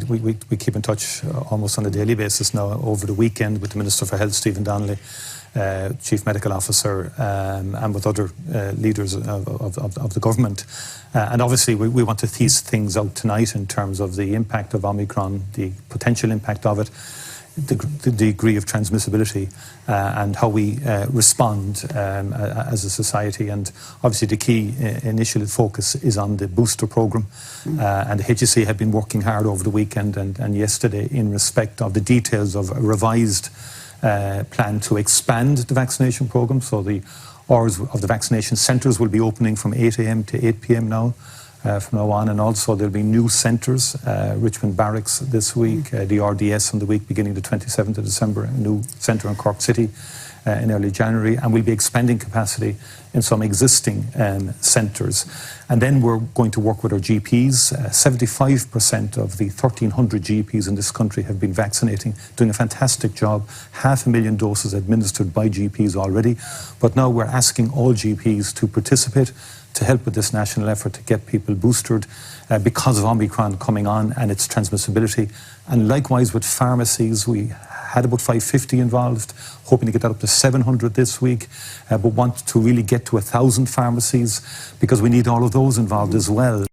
we keep in touch almost on a daily basis now. Over the weekend with the Minister for Health, Stephen Donnelly, Chief Medical Officer, and with other leaders of the government. And obviously we want to tease things out tonight in terms of the impact of Omicron, the potential impact of it, the degree of transmissibility, and how we respond as a society. And obviously the key initial focus is on the booster programme, and the HSE have been working hard over the weekend and yesterday in respect of the details of a revised plan to expand the vaccination programme. So the hours of the vaccination centres will be opening from 8 a.m. to 8 p.m. now. From now on, and also there'll be new centres, Richmond Barracks this week, the RDS on the week beginning the 27th of December, a new centre in Cork City in early January, and we'll be expanding capacity in some existing centres. And then we're going to work with our GPs. 75% of the 1,300 GPs in this country have been vaccinating, doing a fantastic job. 500,000 doses administered by GPs already, but now we're asking all GPs to participate, to help with this national effort to get people boosted because of Omicron coming on and its transmissibility. And likewise with pharmacies, we had about 550 involved, hoping to get that up to 700 this week, but want to really get to 1,000 pharmacies because we need all of those involved as well.